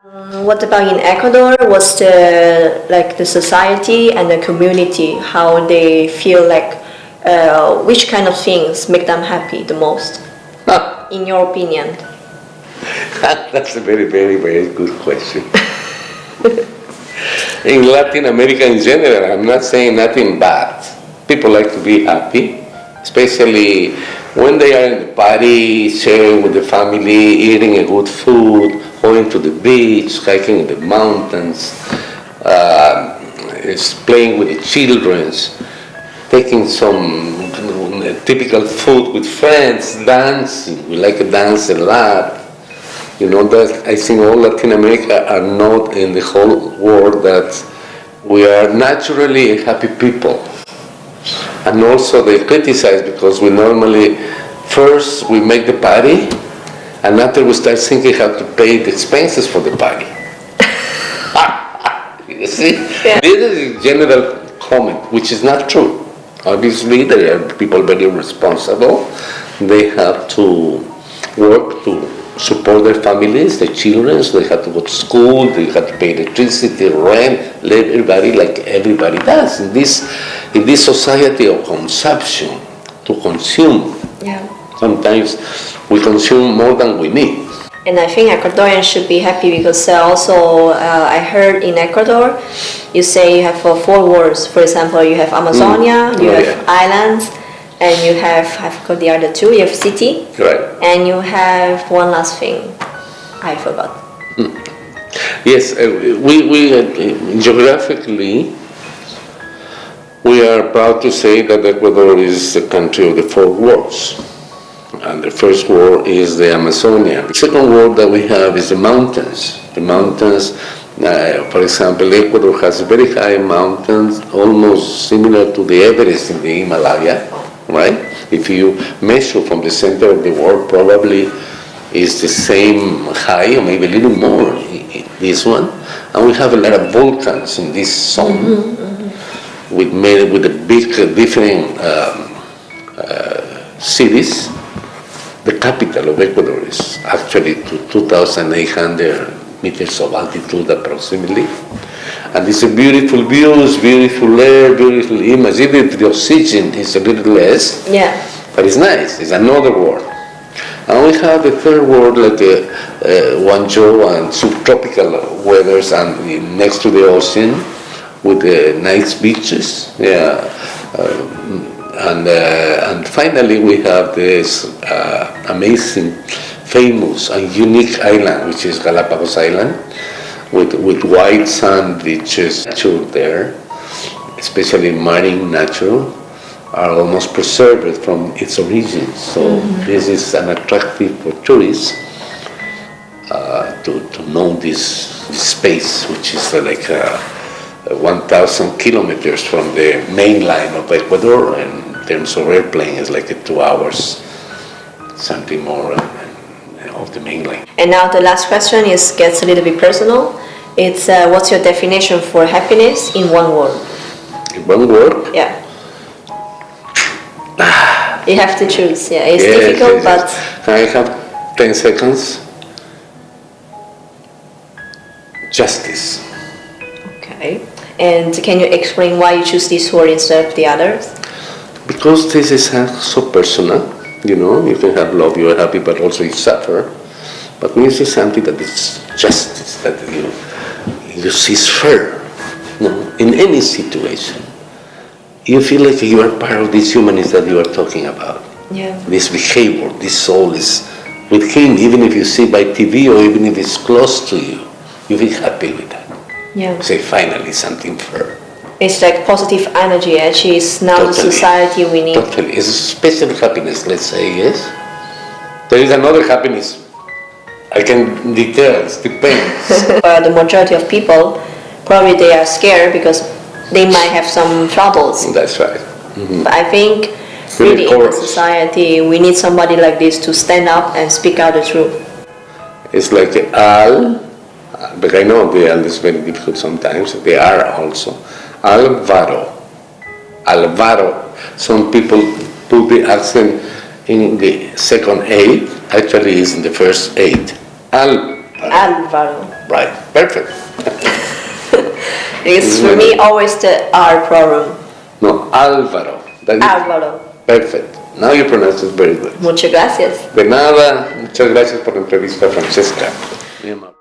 What about in Ecuador? What's the society and the community? How they feel like? Which kind of things make them happy the most, in your opinion? That's a very, very, very good question. In Latin America in general, I'm not saying nothing bad. People like to be happy, especially when they are in the party, sharing with the family, eating a good food, going to the beach, hiking in the mountains, playing with the children, taking some typical food with friends, dancing. We like to dance a lot. You know that I think all Latin America are not in the whole world that we are naturally happy people. And also they criticize because we normally, first we make the party, and after we start thinking how to pay the expenses for the party. You see? Yeah. This is a general comment, which is not true. Obviously, there are people very responsible. They have to work to support their families, their children. They have to go to school. They have to pay electricity, rent, live everybody like everybody does in this society of consumption, to consume. Yeah. Sometimes we consume more than we need. And I think Ecuadorians should be happy because I heard in Ecuador, you say you have 4 words. For example, you have Amazonia, you have islands, and you have, I forgot the other 2, you have city, Right. and you have one last thing, I forgot. Yes, we geographically, we are proud to say that Ecuador is the country of the 4 worlds. And the first world is the Amazonia. The second world that we have is the mountains. The mountains, for example, Ecuador has very high mountains, almost similar to the Everest in the Himalaya, right? If you measure from the center of the world, probably is the same high, or maybe a little more, this one. And we have a lot of volcans in this zone, with the big different cities. The capital of Ecuador is actually to 2,800 meters of altitude approximately. And it's a beautiful views, beautiful air, beautiful image. Even if the oxygen is a little less, but it's nice. It's another world. And we have the third world like Guangzhou and subtropical weathers and next to the ocean with nice beaches. And finally we have this amazing, famous and unique island, which is Galapagos Island, with white sand beaches. Nature there, especially marine nature, are almost preserved from its origins. So this is an attractive for tourists to know this space, which is like 1,000 kilometers from the main line of Ecuador, and in terms of airplane is like 2 hours, something more of the main line. And now the last question gets a little bit personal. It's what's your definition for happiness in one word? In one word? Yeah. You have to choose. Yeah, it's difficult, but Can I have 10 seconds? Justice. okay. And can you explain why you choose this word instead of the others? Because this is so personal, you know, you can have love, you are happy, but also you suffer. But when you see something that is justice, that you see is fair, in any situation, you feel like you are part of this humanist that you are talking about. Yeah. This behavior, this soul is with him, even if you see by TV or even if it's close to you, you feel happy with that. Yeah. Say, finally, something fair. It's like positive energy, actually. It's now the society we need. Totally. It's a special happiness, let's say, yes? There is another happiness. I can detail, it depends. The majority of people, probably they are scared because they might have some troubles. That's right. But I think really in the society, we need somebody like this to stand up and speak out the truth. It's like but I know the L is very difficult sometimes. They are also. Alvaro. Some people put the accent in the second A, actually is in the first 8. Alvaro. Right, perfect. Because for me, always the R problem. No, Alvaro. That is Alvaro. perfect. Now you pronounce it very good. Muchas gracias. De nada, muchas gracias por la entrevista, Francesca. Mi amable.